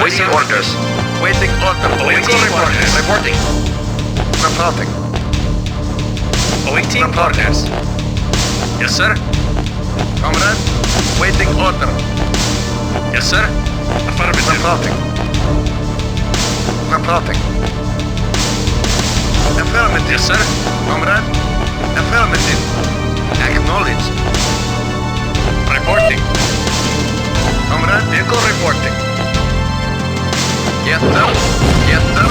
Awaiting orders. Waiting order. Awaiting orders. Reporting. Reporting. Awaiting orders. Yes, sir. Comrade. Waiting order. Yes, sir. Affirmative. Reporting. Reporting. Affirmative. Yes, sir. Comrade. Affirmative. Acknowledged. Reporting. Comrade. Vehicle reporting. Yes, sir. Yes, sir.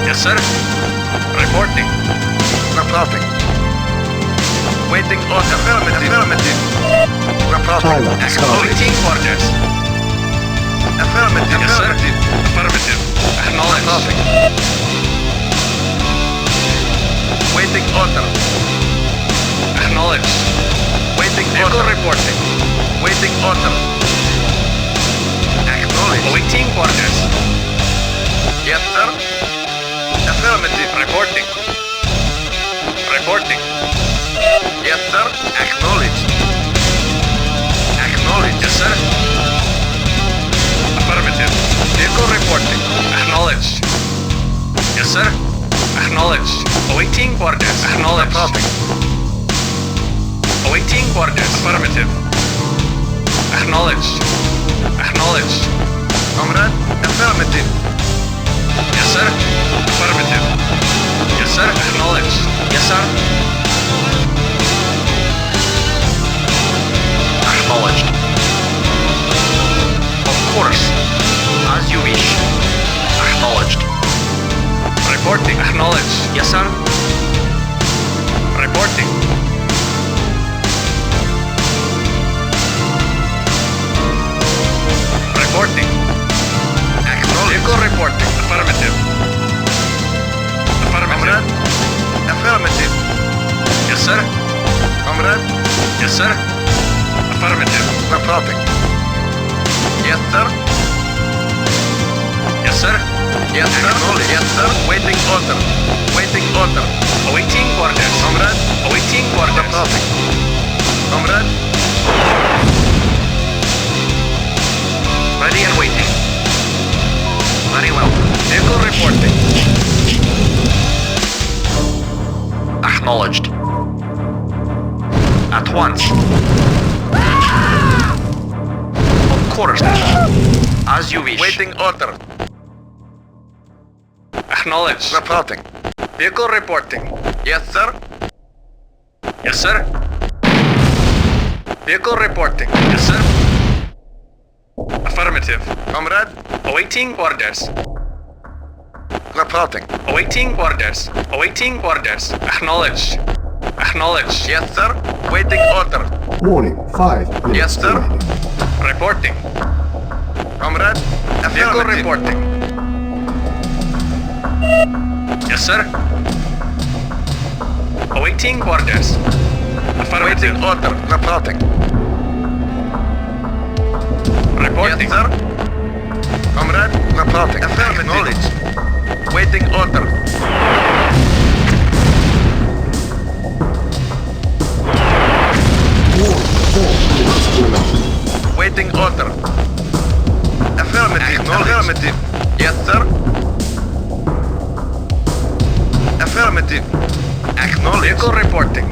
Yes, sir. Reporting. Reporting. Waiting order. Affirmative. Affirmative. Reporting. Awaiting orders. Affirmative. Yes, sir. Affirmative. Affirmative. Acknowledged. Reporting. Waiting order. Acknowledged. Waiting Vehicle order. reporting. Waiting order. Acknowledged. Awaiting orders. Yes, sir. Affirmative. Reporting. Reporting. Yes, sir. Acknowledged. Acknowledged. Yes, sir. Affirmative. Vehicle reporting. Acknowledged. Yes, sir. Acknowledged. Awaiting orders. Acknowledged. Reporting. Awaiting orders. Affirmative. Acknowledged. Acknowledged. Comrade. Affirmative. Yes, sir. Affirmative. Yes, sir. Acknowledged. Yes, sir. Acknowledged. Of course. As you wish. Acknowledged. Reporting. Acknowledged. Yes, sir. Reporting. Reporting. Acknowledged. Vehicle reporting. Affirmative. Affirmative. Comrade. Affirmative. Yes, sir. Comrade. Yes, sir. Affirmative. Reporting. Yes, sir. Yes, sir. Yes, sir. Acknowledged. Yes, sir. Waiting order. Waiting order. Awaiting orders. Comrade. Awaiting orders. Reporting. Comrade. Ready and waiting. Very well. Vehicle reporting. Acknowledged. At once. Of course. As you wish. Waiting order. Acknowledged. Reporting. Vehicle reporting. Yes, sir. Yes, sir. Vehicle reporting. Yes, sir. Affirmative. Comrade. Awaiting orders. Reporting. Awaiting orders. Awaiting orders. Acknowledged. Acknowledged. Yes, sir. Waiting order. Warning, 5 minutes Yes, sir. remaining. Reporting. Comrade. Vehicle Affirmative. reporting. Yes, sir. Awaiting orders. Affirmative. Waiting order. Reporting. Reporting. Yes, sir. Comrade. Reporting. Affirmative. Acknowledged. Waiting order. Warning, 4 minutes remaining. Waiting order. Affirmative. Affirmative. Yes, sir. Affirmative. Acknowledged. Vehicle reporting.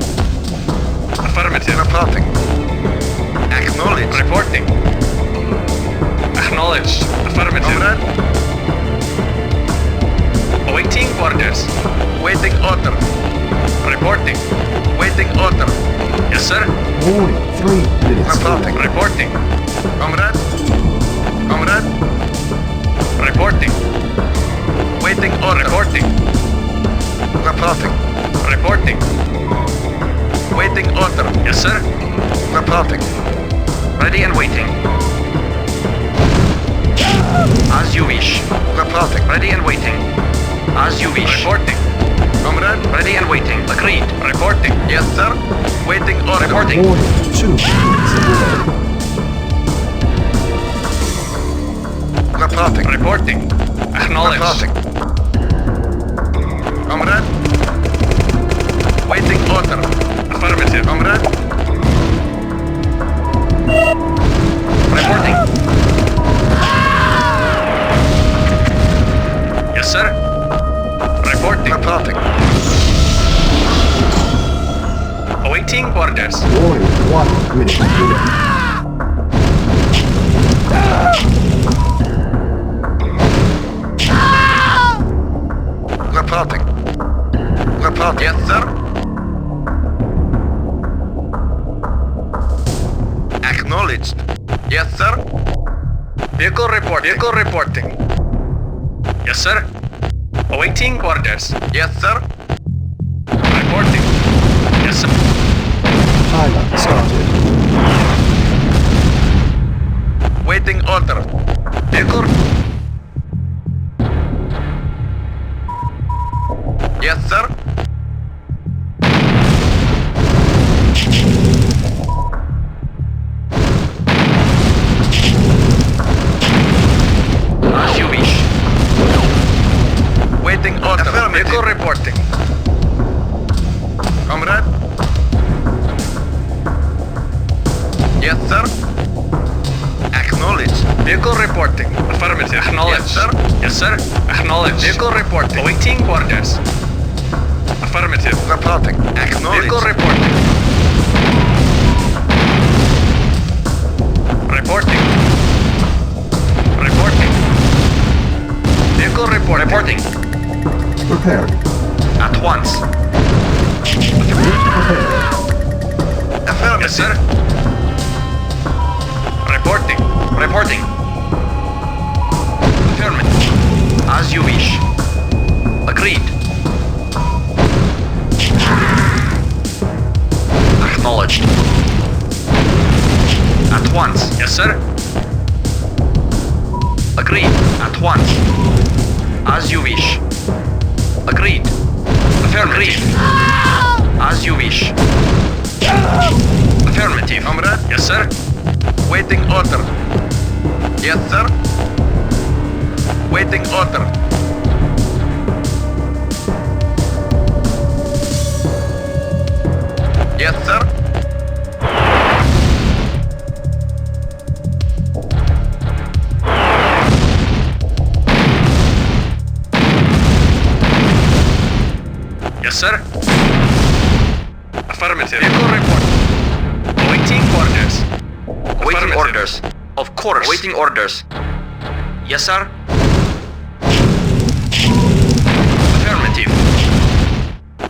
Affirmative. Reporting. Acknowledged. Reporting. Acknowledged. Affirmative. Comrade. Awaiting orders. Waiting order. Reporting. Waiting order. Yes, sir. Warning, 3 minutes Reporting. remaining. Reporting. Comrade. Comrade. Reporting. Waiting order. Reporting. Reporting. Reporting. Waiting order. Yes, sir. Reporting. Ready and waiting. As you wish. Reporting. Ready and waiting. As you wish. Reporting. Comrade. Ready and waiting. Agreed. Reporting. Yes, sir. Waiting order. Reporting. Warning, 2 minutes remaining. Reporting. Reporting. Acknowledged. Reporting. Comrade. Waiting order. Affirmative. Comrade. Reporting. 1 minute remaining. Reporting. Report. Yes, sir. Acknowledged. Yes, sir. Vehicle report. Vehicle reporting. Yes, sir. Awaiting orders. Yes, sir. Reporting. Yes, sir. Timer started. Waiting order. Vehicle. Yes, sir. As you wish. Waiting order. Vehicle reporting. Comrade. Yes, sir. Acknowledged. Vehicle reporting. Affirmative. Acknowledged. Yes, sir. Yes, sir. Acknowledged. Vehicle reporting. Awaiting orders. Affirmative. Reporting. Acknowledged. Vehicle reporting. Reporting. Reporting. Vehicle reporting. Reporting. Preparing. At once. Preparing. Affirmative. Yes, sir. Reporting. Reporting. Affirmative. As you wish. Agreed. Acknowledged. At once. Yes, sir. Agreed. At once. As you wish. Agreed. Affirmative. As you wish. Affirmative. Comrade. Yes, sir. Waiting order. Yes, sir. Waiting order. Yes, sir. Yes, sir. Affirmative. Vehicle report. Awaiting orders. Awaiting orders. Of course. Awaiting orders. Yes, sir. Affirmative.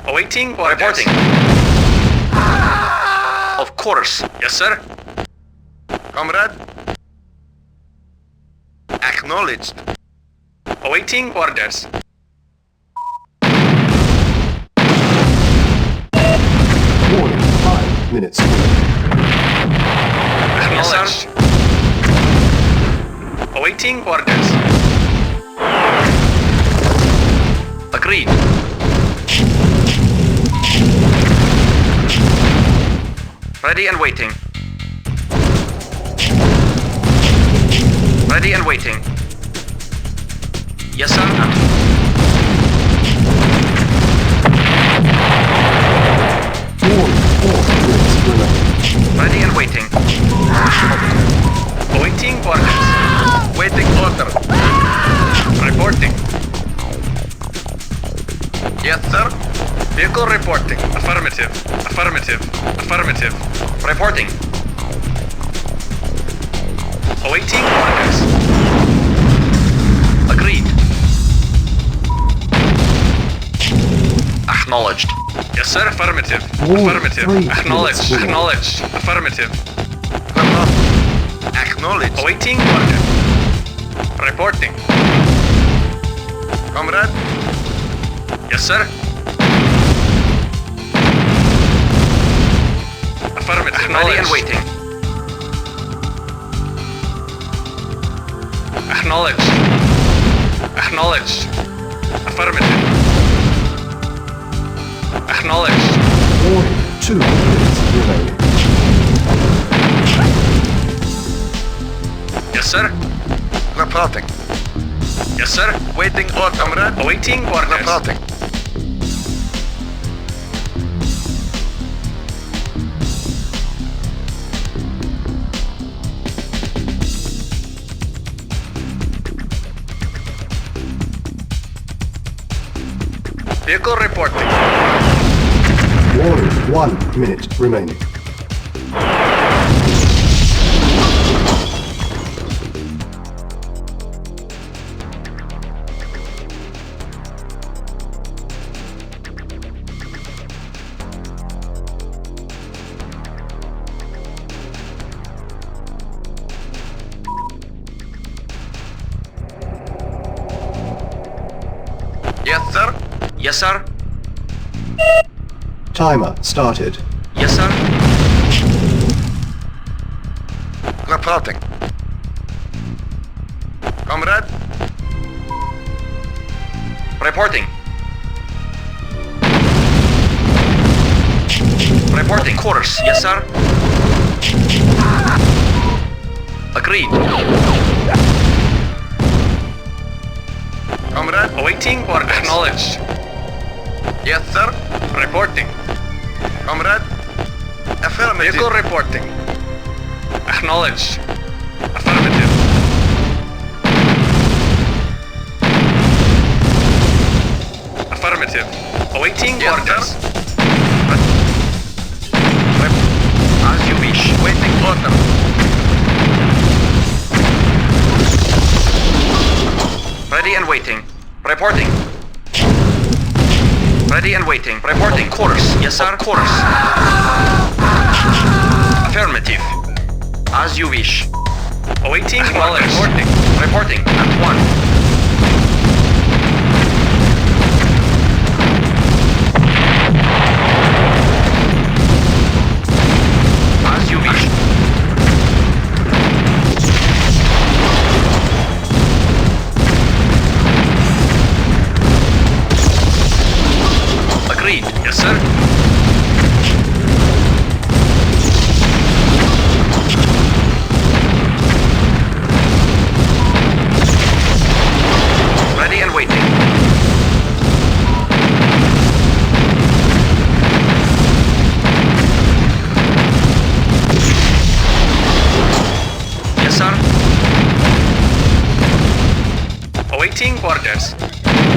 Awaiting orders. Reporting. Of course. Yes, sir. Comrade. Acknowledged. Awaiting orders. Warning. 5 minutes remaining. Acknowledged. Awaiting orders. Agreed. Ready and waiting. Ready and waiting. Yes, sir. Warning. 4 minutes remaining. Ready and waiting. Awaiting orders. Waiting order. Reporting. Yes, sir. Vehicle reporting. Affirmative. Affirmative. Affirmative. Reporting. Awaiting orders. Agreed. Acknowledged. Yes, sir. Affirmative. Warning. Affirmative. 3 Acknowledged. minutes remaining. Acknowledged. Affirmative. Report. Acknowledged. Awaiting order. Reporting. Comrade. Yes, sir. Affirmative. Ready and waiting. Acknowledged. Acknowledged. Affirmative. Acknowledged. Warning. 2 minutes remaining. Yes, sir. Reporting. Yes, sir. Waiting order. Comrade. Awaiting orders. Reporting. Vehicle reporting. Warning. 1 minute remaining. Yes, sir. Timer started. Yes, sir. Reporting. Comrade. Reporting. Reporting. Course. Yes, sir. Agreed. Comrade. Awaiting orders. Acknowledged. Yes, sir. Reporting. Comrade. Affirmative. Vehicle reporting. Acknowledged. Affirmative. Affirmative. Awaiting Yes, orders. sir. As you wish. Waiting order. Ready and waiting. Reporting. Ready and waiting. Reporting. Course. Yes, sir. Course. Affirmative. As you wish. Awaiting orders. Reporting. Reporting. At one. As you wish. Agreed. Yes, sir. Ready and waiting. Yes, sir. Awaiting orders.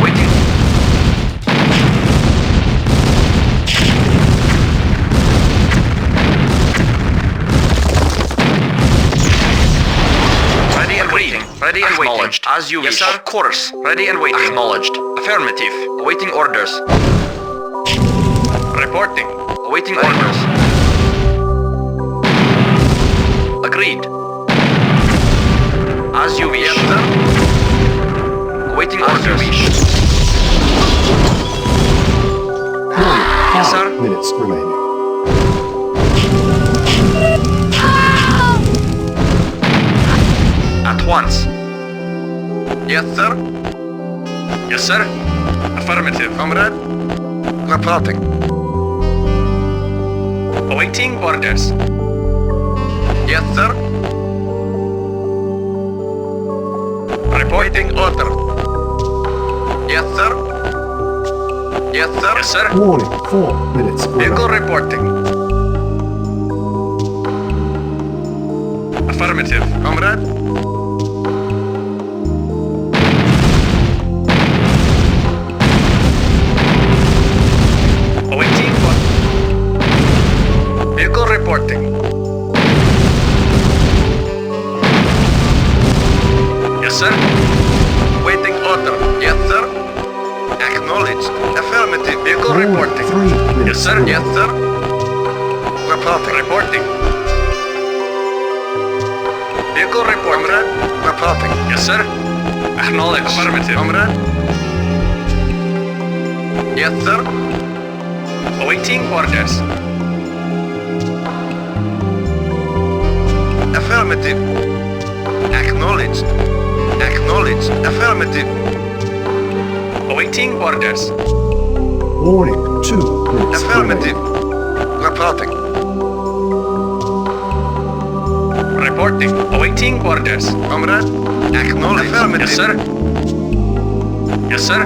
Waiting. Ready and waiting. Ready and waiting. As you wish. Yes, sir. Course. Ready and waiting. Acknowledged. Affirmative. Awaiting orders. Reporting. Awaiting orders. Agreed. As you wish. Yes, sir. Awaiting As you orders. wish. Yes, sir. 5 minutes remaining. At once. Yes, sir. Yes, sir. Affirmative. Comrade. Reporting. Awaiting orders. Yes, sir. Reporting. Waiting order. Yes, sir. Yes, sir. Yes, sir. Warning, 4 minutes Vehicle remaining. reporting. Affirmative. Comrade. Awaiting order. Vehicle reporting. Yes, sir. Waiting order. Yes, sir. Acknowledged. Affirmative. Vehicle Warning, reporting. 3 minutes Yes, sir. remaining. Yes, sir. Reporting. Reporting. Vehicle reporting. Comrade. Reporting. Yes, sir. Acknowledged. Affirmative. Comrade. Yes, sir. Awaiting orders. Affirmative. Acknowledged. Acknowledged. Affirmative. Awaiting orders. Warning, 2 minutes Affirmative. remaining. Reporting. Reporting. Awaiting orders. Comrade. Acknowledged. Affirmative. Yes, sir. Yes, sir.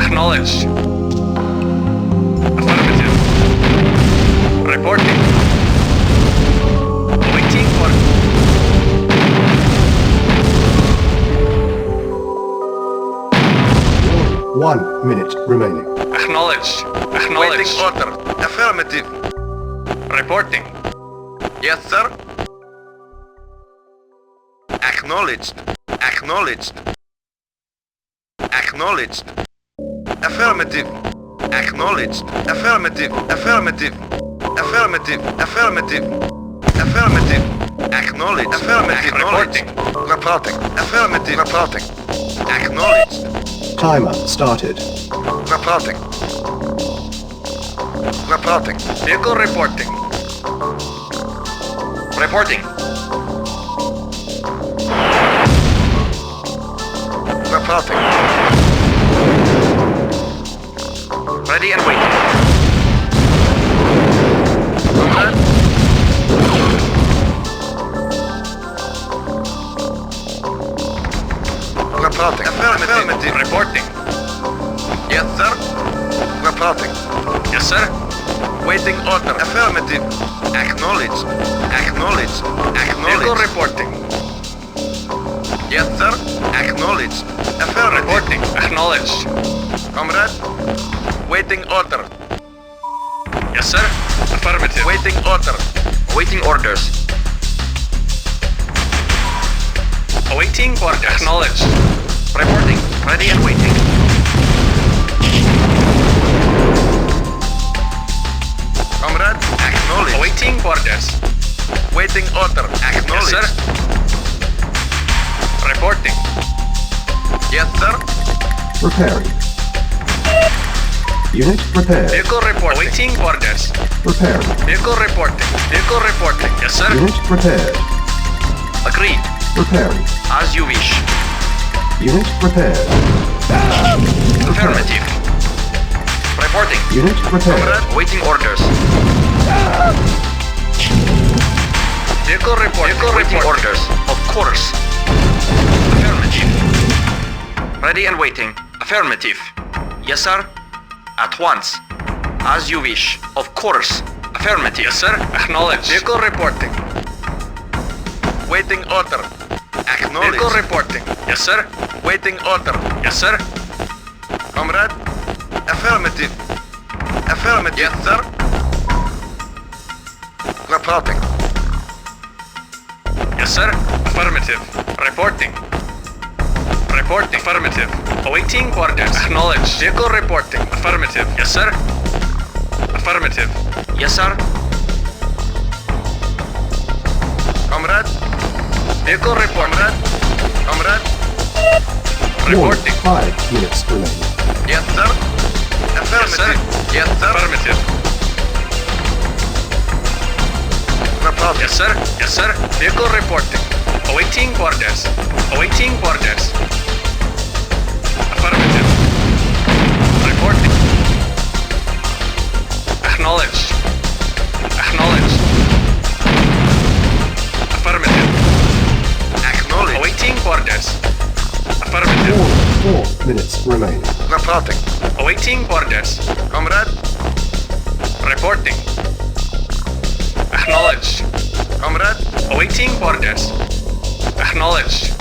Acknowledged. Affirmative. Reporting. Awaiting orders. 1 minute remaining. Acknowledged. Waiting Acknowledged. order. Affirmative. Reporting. Yes, sir. Acknowledged. Acknowledged. Acknowledged. Affirmative. Acknowledged. Affirmative. Affirmative. Affirmative. Affirmative. Affirmative. Acknowledged. Affirmative. Reporting. Reporting. Affirmative. Reporting. Acknowledged. Timer started. Reporting. Reporting. Vehicle reporting. Reporting. Reporting. Ready and waiting. Comrade. Reporting. Affirmative. Reporting. Yes, sir. Reporting. Yes, sir. Waiting order. Affirmative. Acknowledged. Acknowledged. Vehicle Acknowledged. reporting. Yes, sir. Acknowledged. Affirmative. Reporting. Acknowledged. Comrade. Waiting order. Yes, sir. Affirmative. Waiting order. Awaiting orders. Awaiting orders. Acknowledged. Reporting. Ready and waiting. Comrade. Acknowledged. Awaiting orders. Waiting order. Yes, Acknowledged. sir. Reporting. Yes, sir. Preparing. Unit prepared. Vehicle reporting. Awaiting orders. Preparing. Vehicle reporting. Vehicle reporting. Yes, sir. Unit prepared. Agreed. Preparing. As you wish. Unit prepared. Affirmative. Reporting. Unit prepared. Comrade. Awaiting orders. Vehicle report. Vehicle waiting orders. Of course. Affirmative. Ready and waiting. Affirmative. Yes, sir. At once. As you wish. Of course. Affirmative. Yes, sir. Acknowledged. Vehicle reporting. Waiting order. Acknowledged. Vehicle reporting. Yes, sir. Waiting order. Yes, sir. Comrade. Affirmative. Affirmative. Yes, sir. Reporting. Yes, sir. Affirmative. Reporting. Reporting. Affirmative. Awaiting orders. Acknowledged. Vehicle reporting. Affirmative. Yes, sir. Affirmative. Yes, sir. Comrade. Vehicle reporting. Comrade. Warning. Reporting. 5 minutes remaining. Yes, sir. Affirmative. Yes, sir. Affirmative. Reporting. Yes, sir. Yes, sir. Vehicle reporting. Awaiting orders. Awaiting orders. Affirmative. Reporting. Acknowledged. Acknowledged. Affirmative. Acknowledged. Awaiting orders. Affirmative. 4 minutes remaining. Reporting. Awaiting orders. Comrade. Reporting. Acknowledged. Comrade. Awaiting orders. Acknowledged.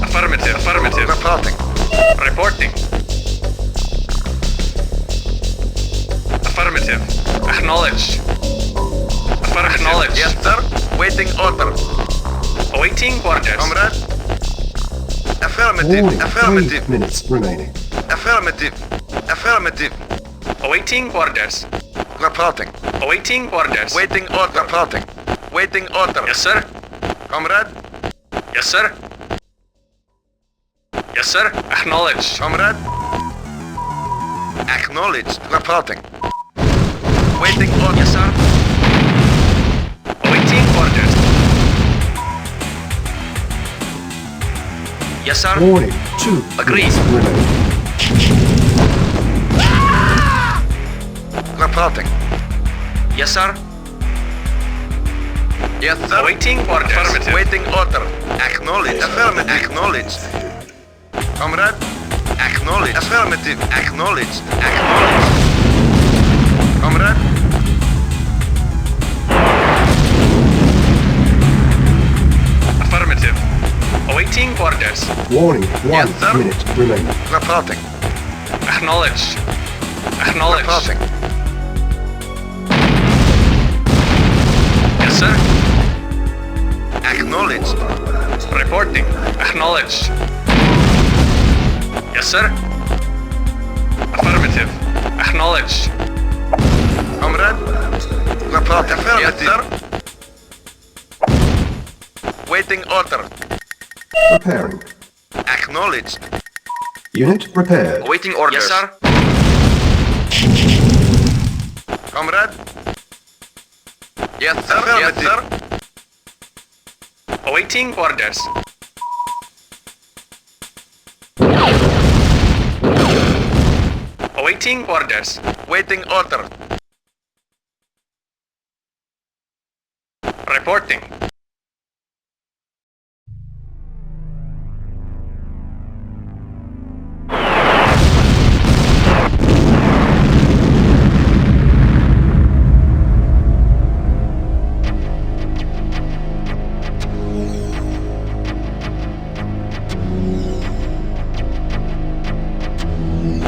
Affirmative. Affirmative. Reporting. Reporting. Affirmative. Acknowledged. Acknowledged. Yes, sir. Waiting order. Awaiting orders. Comrade. Affirmative. Warning. Affirmative. 3 minutes remaining. Affirmative. Affirmative. Awaiting orders. Reporting. Awaiting orders. Waiting order. Reporting. Waiting order. Yes, sir. Comrade. Yes, sir. Yes, sir. Acknowledged. Comrade. Acknowledged. Reporting. Waiting order. Yes, sir. Awaiting orders. Yes, sir. Warning. 2 Agreed. minutes remaining. Reporting. Yes, sir. Yes, sir. Awaiting orders. Affirmative. Waiting order. Acknowledged. Affirmative. Acknowledged. Comrade. Acknowledged. Affirmative. Acknowledged. Acknowledged. Comrade. Affirmative. Awaiting orders. Warning. 1 Yes, sir. minute remaining. Reporting. Acknowledged. Acknowledged. Reporting. Yes, sir. Acknowledged. Reporting. Acknowledged. Yes, sir. Affirmative. Acknowledged. Comrade. Reporting. Affirmative. Yes, sir. Waiting order. Preparing. Acknowledged. Unit prepared. Awaiting orders. Yes, sir. Comrade? Yes, sir. Yes, sir. Awaiting orders. Awaiting orders. Waiting order. Reporting.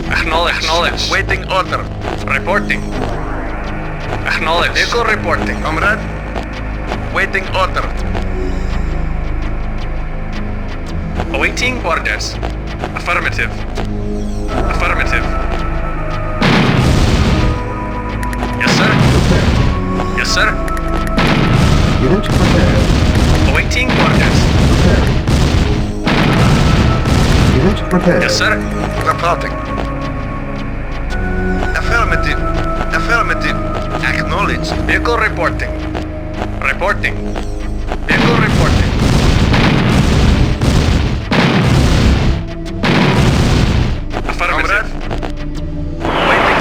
Acknowledge. Waiting order. Reporting. Acknowledge. Vehicle reporting. Comrade? Waiting order. Awaiting orders. Affirmative. Affirmative. Yes, sir. Yes, sir. Unit prepared. Awaiting orders. Preparing. Unit prepared. Yes, sir. Reporting. Affirmative. Affirmative. Acknowledge. Vehicle reporting. Reporting. Vehicle reporting. Affirmative. Waiting.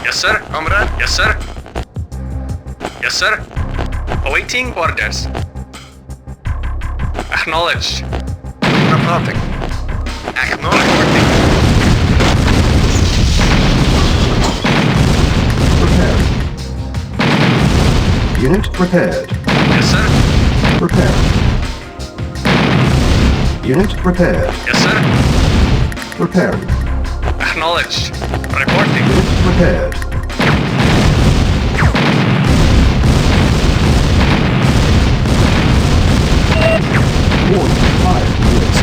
Yes, sir. Comrade? Yes, sir. Yes, sir. Awaiting orders. Acknowledge. Reporting. Acknowledge. Preparing. Unit prepared. Yes, sir. Preparing. Unit prepared. Yes, sir. Preparing. Acknowledged. Reporting. Unit prepared. Warning, fire units.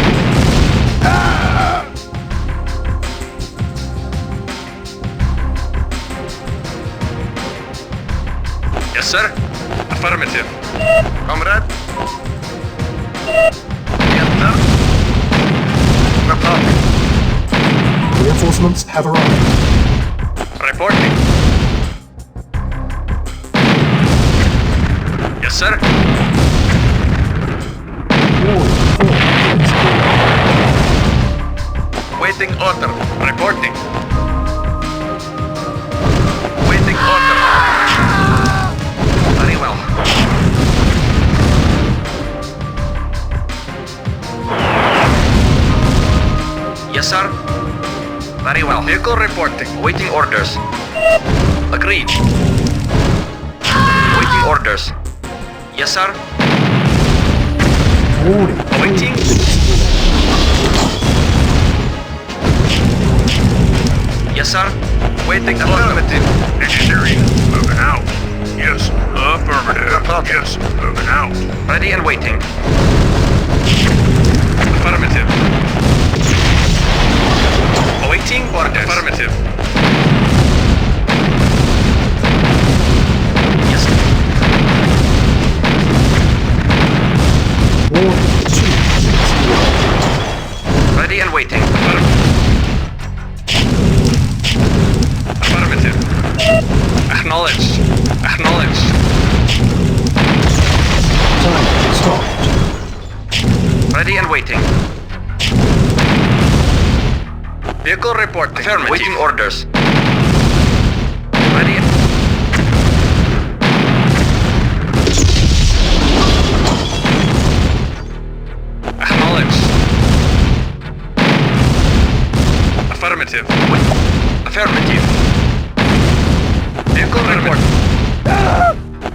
Yes, sir. Affirmative. Comrade? Yes, sir. Reporting. Reinforcements have arrived. Reporting. Yes, sir. Warning, 4 units. Waiting order. Reporting. Waiting order. Very well. Yes, sir. Very well. Vehicle reporting. Waiting orders. Agreed. Waiting orders. Yes, sir. Warning, Awaiting. Yes, sir. Waiting affirmative. Engineering, moving out. Yes, affirmative. Yes, moving out. Ready and waiting. Affirmative. Awaiting orders. Affirmative. Yes. Warning, 2 units. Ready and waiting. Affirmative. Acknowledged. Acknowledged. Timer stopped. Ready and waiting. Vehicle reporting. Affirmative. Waiting orders. Ready. Acknowledged. Affirmative. Affirmative. Vehicle reporting.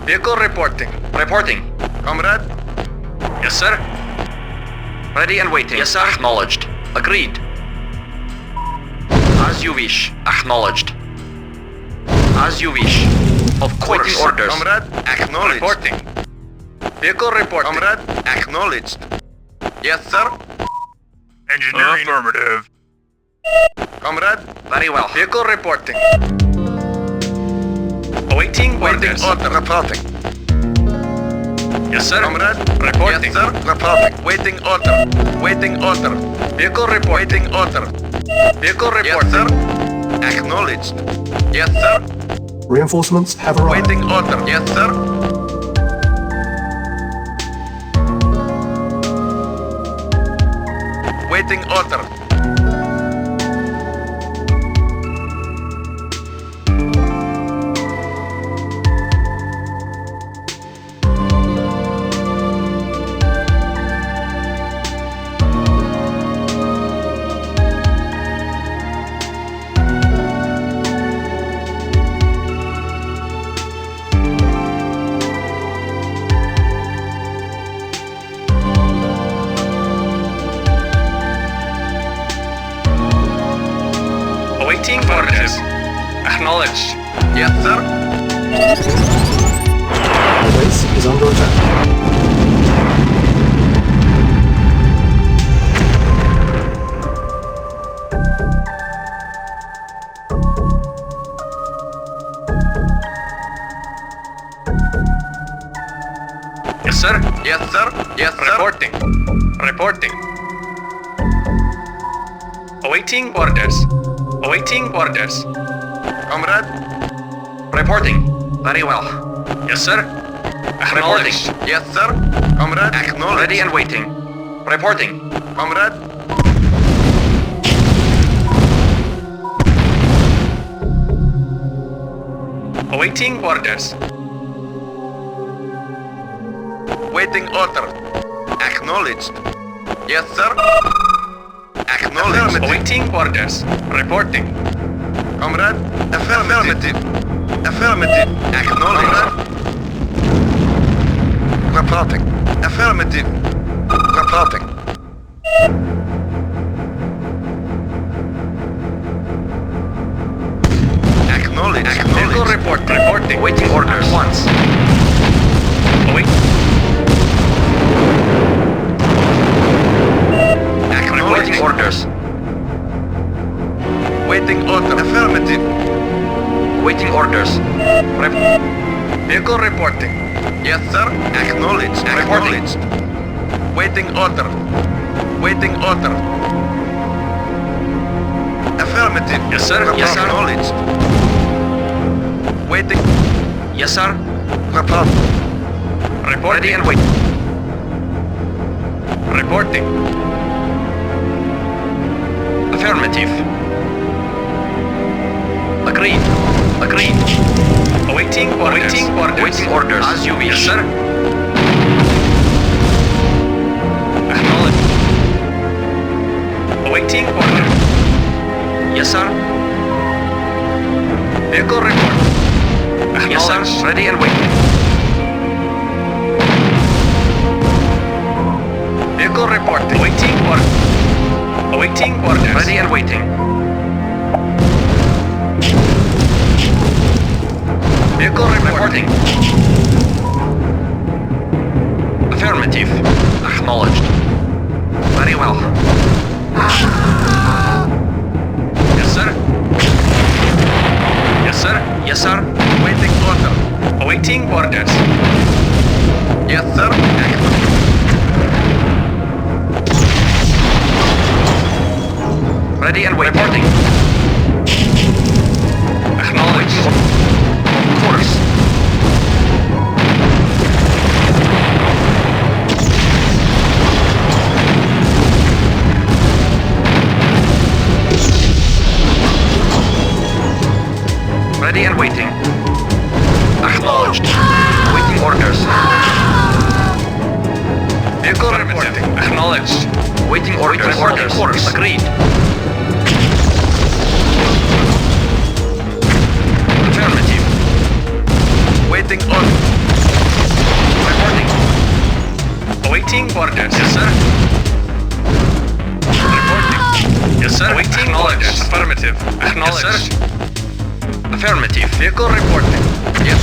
Vehicle reporting. Reporting. Comrade? Yes, sir. Ready and waiting. Yes, sir. Acknowledged. Agreed. As you wish. Acknowledged. As you wish. Of course. Waiting orders. Comrade? Acknowledged. Reporting. Vehicle reporting. Comrade? Acknowledged. Yes, sir. Engineering. Affirmative. Comrade, Very well. vehicle reporting. Awaiting Waiting orders. order. Reporting. Yes, sir. Comrade, Reporting. Yes, sir. Reporting. Waiting order. Waiting order. Vehicle reporting. Waiting order. Vehicle Yes, reporting. sir. Acknowledged. Yes, sir. Reinforcements have arrived. Waiting order. Yes, sir. Waiting order. Awaiting orders. Acknowledged. Yes, sir. The base is under attack. Yes, sir. Yes, sir. Yes, sir. Reporting. Reporting. Awaiting orders. Awaiting orders. Comrade, Reporting. Very well. Yes, sir. Acknowledged. yes, sir. Comrade, acknowledged. Ready and waiting. Reporting. Comrade, Awaiting orders. waiting order. Acknowledged. Yes, sir. Acknowledged. Awaiting orders. Reporting. Comrade, affirmative. Affirmative. Acknowledged. Reporting. Affirmative. Reporting. Acknowledged. Vehicle report. Reporting. Waiting orders. Once. Await. Reporting orders. Waiting order. Affirmative. Waiting orders. Vehicle reporting. Yes, sir. Acknowledged. Reporting. Acknowledged. Waiting order. Waiting order. Affirmative. Yes, sir. Yes, sir. Acknowledged. Waiting. Yes, sir. Report. Report. Ready and wait. Reporting. Affirmative. Agreed. Agreed. Awaiting orders. Waiting orders. Waiting orders. As you wish. Yes, sir. Acknowledged. Awaiting order. Yes, sir. Vehicle report. Yes, sir. Ready and waiting. Vehicle reporting. Awaiting order. Awaiting orders. Ready and waiting. Vehicle reporting. Affirmative. Acknowledged. Very well. Yes, sir. Yes, sir. Yes, sir. Waiting order. Awaiting orders. Yes, sir. Ready and waiting. Reporting. Acknowledged. Course. Ready and waiting. Acknowledged. Waiting orders. Vehicle reporting. Acknowledged. Waiting orders. Waiting orders. Course. Agreed. Affirmative. Waiting order. Reporting. Awaiting orders. Yes, sir. Reporting. Yes, sir. Awaiting orders. Affirmative. Acknowledged. Yes, sir. Affirmative. Vehicle reporting. Yes.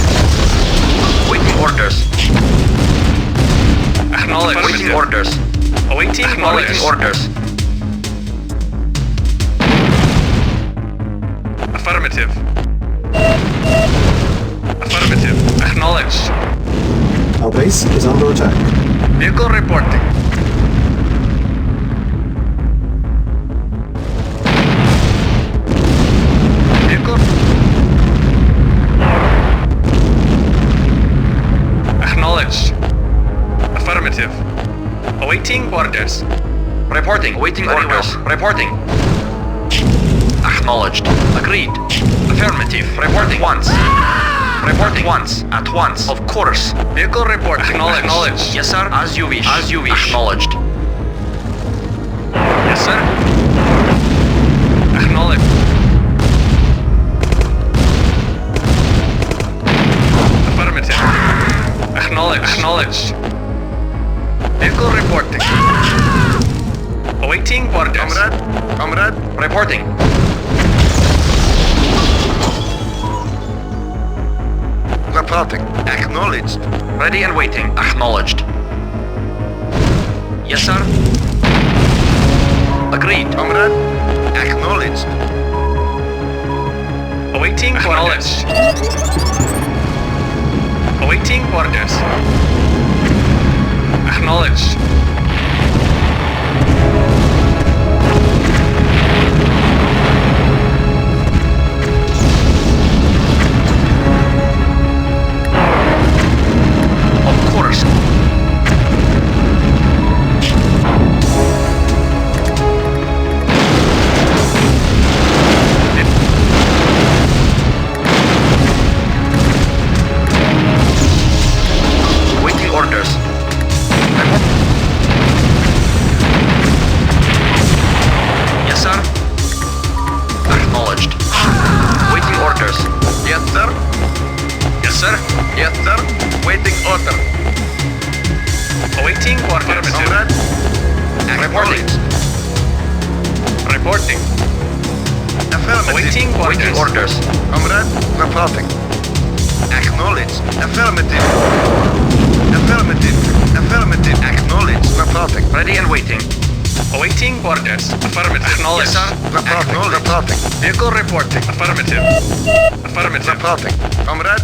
Waiting orders. Acknowledged. Waiting orders. Awaiting orders. Affirmative. Affirmative. Acknowledged. Our base is under attack. Vehicle reporting. Vehicle. Acknowledged. Affirmative. Awaiting orders. Reporting. Awaiting orders. Reporting. Acknowledged. Agreed. Affirmative. Reporting once. Reporting once. At once. Of course. Vehicle report. Acknowledged. Yes, sir. As you wish. As you wish. Acknowledged. Yes, sir. Acknowledged. Affirmative. Acknowledged. Acknowledged. Vehicle reporting. Awaiting orders. Comrade. Reporting. Reporting. Acknowledged. Ready and waiting. Acknowledged. Yes, sir. Agreed. Comrade. Acknowledged. Awaiting orders. Awaiting orders. Acknowledged. Of course. Waiting orders. Yes, sir. Acknowledged. Waiting orders. Yes, sir. Yes, sir. Yes, sir. Waiting order. Awaiting orders. Comrade. Acknowledged. Reporting. Affirmative. Waiting orders. Comrade. Reporting. Acknowledged. Affirmative. Affirmative. Affirmative. Acknowledged. Reporting. Ready and waiting. Awaiting orders. Affirmative. Yes, Acknowledged. sir. Reporting. Reporting. Vehicle reporting. Affirmative. Affirmative. Reporting. Comrade.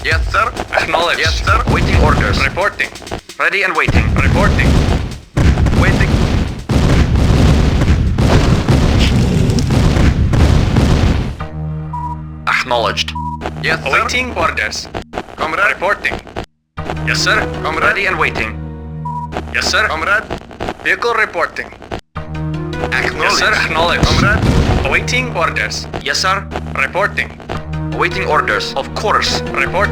Yes, sir. Acknowledged. Yes, sir. Waiting orders. Reporting. Ready and waiting. Reporting. Waiting. Acknowledged. Yes, sir. Awaiting orders. Comrade. Reporting. Yes, sir. Comrade. Ready and waiting. Yes, sir. Comrade. Vehicle reporting. Acknowledged. Yes, sir. Acknowledged. Comrade. Awaiting orders. Yes, sir. Reporting. Awaiting orders. Of course. Report.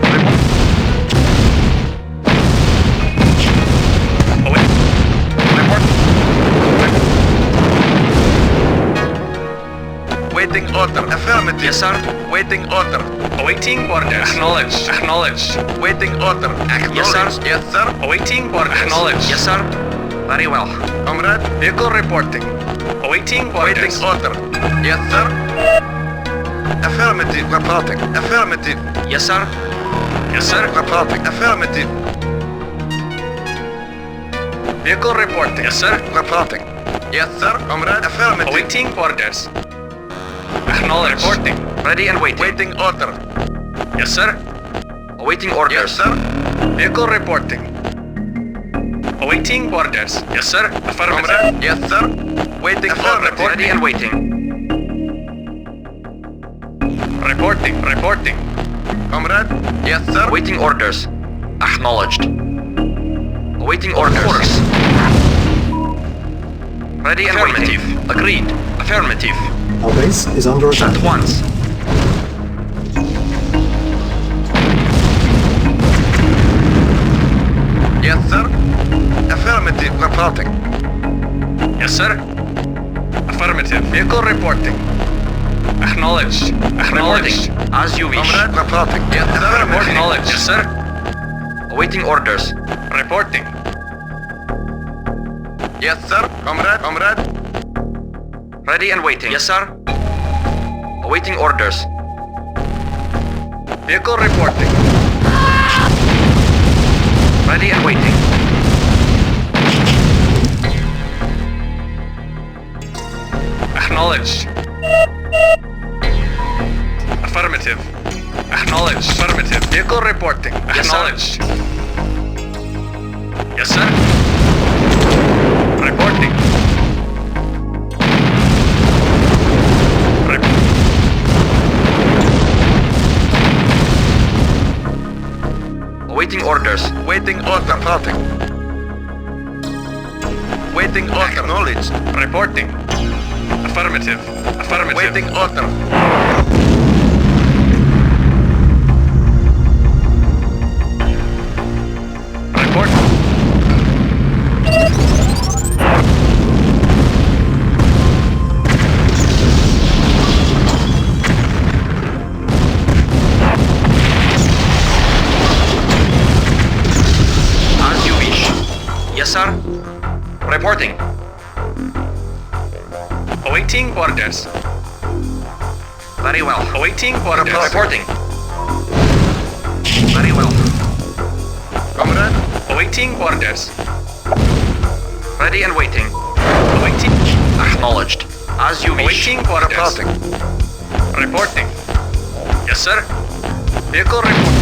Waiting order. Affirmative. Yes, sir. Waiting order. Awaiting order. Acknowledged. Acknowledged. Waiting order. Acknowledged. Yes, sir. Yes, sir. Awaiting order. Acknowledged. Yes, sir. Very well. Comrade. Vehicle reporting. Awaiting orders. Waiting order. Yes, sir. Affirmative. Reporting. Affirmative. Yes, sir. Yes, sir. Reporting. Affirmative. Vehicle reporting. Yes, sir. Reporting. Yes, sir. Comrade. Affirmative. Awaiting orders. Acknowledged. Reporting. Ready and waiting. Waiting order. Yes, sir. Awaiting orders. Yes, sir. Vehicle reporting. Awaiting orders. Yes, sir. Affirmative. Comrade. Yes, sir. Waiting order. Ready and waiting. Reporting. Reporting. Comrade. Yes, sir. Awaiting orders. Acknowledged. Awaiting orders. Of course. Ready and waiting. Agreed. Affirmative. Our base is under attack. At once. Yes, sir. Affirmative. Reporting. Yes, sir. Affirmative. Vehicle reporting. Acknowledged. Acknowledged. Reporting. As you wish. Comrade. Reporting. Yes, sir. Reporting. Acknowledged. Yes, sir. Awaiting orders. Reporting. Yes, sir. Comrade. Comrade. Ready and waiting. Yes, sir. Awaiting orders. Vehicle reporting. Ready and waiting. Acknowledged. Affirmative. Acknowledged. Affirmative. Vehicle reporting. Acknowledged. Yes, sir. Reporting. Awaiting orders. Waiting order. Reporting. Waiting order. Acknowledged. Reporting. Affirmative. Affirmative. Waiting order. Report. As you wish. Yes, sir. Reporting. Awaiting orders. Very well. Awaiting orders. Reporting. Very well. Comrade. Awaiting orders. Ready and waiting. Awaiting. Acknowledged. As you wish. Awaiting orders. Reporting. Reporting. Yes, sir. Vehicle report.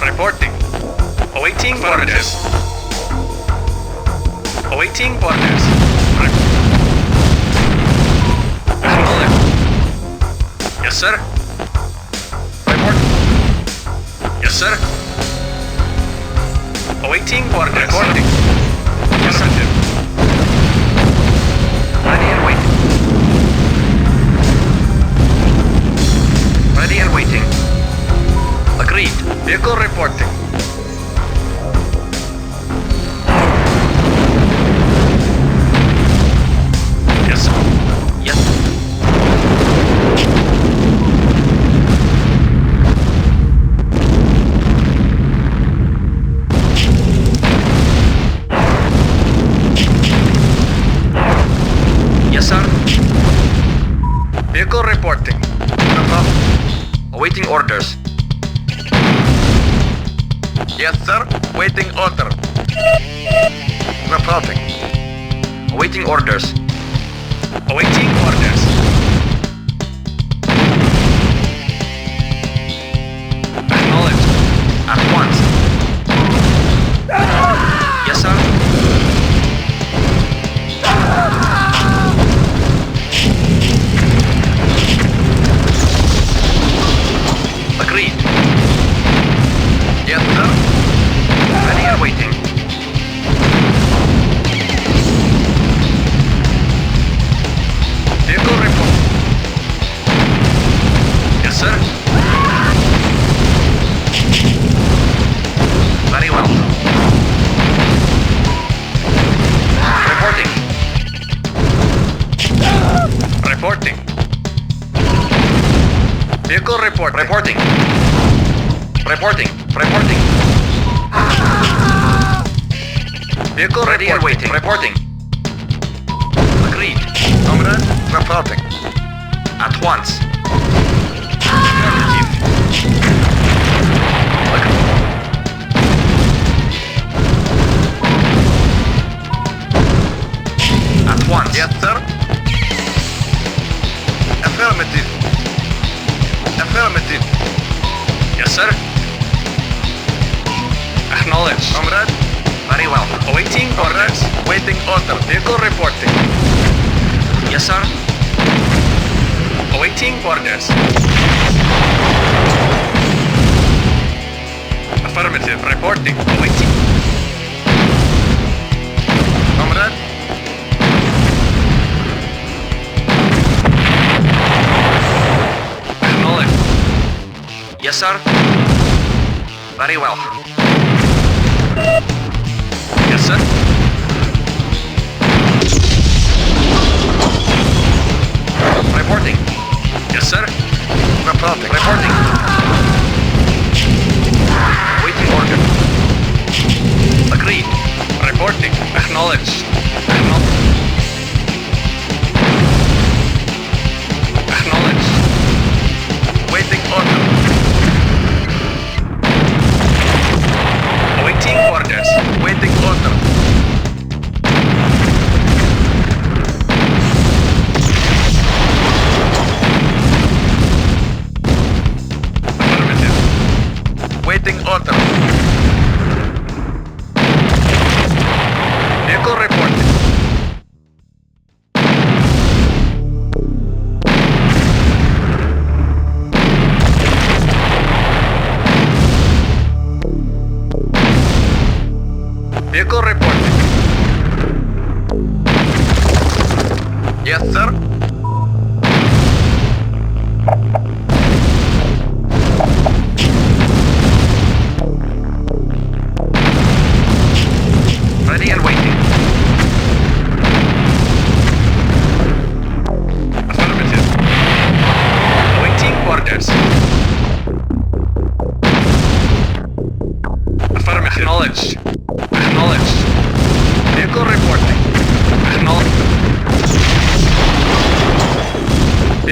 Reporting. Awaiting orders. Awaiting orders. Acknowledged. Yes, sir. Report. Yes, sir. Awaiting orders. Reporting. Yes, sir. Ready and waiting. Ready and waiting. Agreed. Vehicle reporting. Yes, sir. Yes. Yes, sir. Vehicle reporting. Awaiting orders. Yes, sir. Waiting order. Reporting. Awaiting orders. Awaiting orders. Acknowledged. At once. Yes, sir. Agreed. Yes, sir. Ready and waiting. Vehicle report. Yes, sir. Very well. Reporting. Reporting. Vehicle report. Reporting. Reporting. Reporting. Vehicle Ready and waiting. Reporting. Agreed. Comrade, reporting. At once. Affirmative. At once. Yes, sir. Affirmative. Affirmative. Yes, sir. Acknowledged. Comrade. Very well. Awaiting orders. Waiting order. Vehicle reporting. Yes, sir. Awaiting orders. Affirmative. Reporting. Awaiting. Comrade. Acknowledged. Yes, sir. Very well. Yes, sir. Reporting. Yes, sir. Reporting. Reporting. Waiting order. Agreed. Reporting. Acknowledged. Acknowledged. Waiting order. Awaiting orders. Waiting order.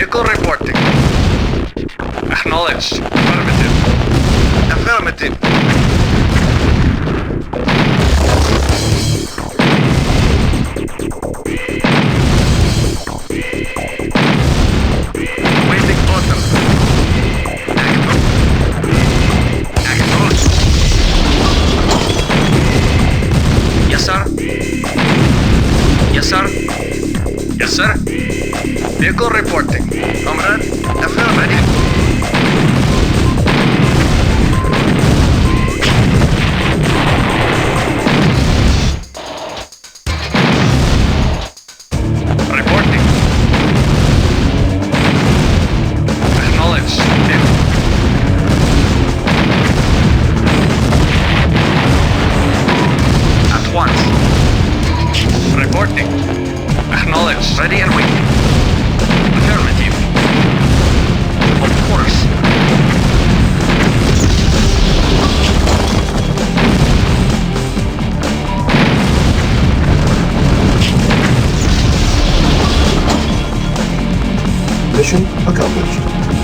Vehicle reporting. Acknowledged. Affirmative. Affirmative. Waiting orders. Acknowledged. Yes, sir. Yes, sir. Yes, sir. Vehicle reporting. Comrade, affirmative. Reporting. Acknowledged. At once. Reporting. Acknowledged. Ready and waiting. Affirmative. Of course. Mission accomplished.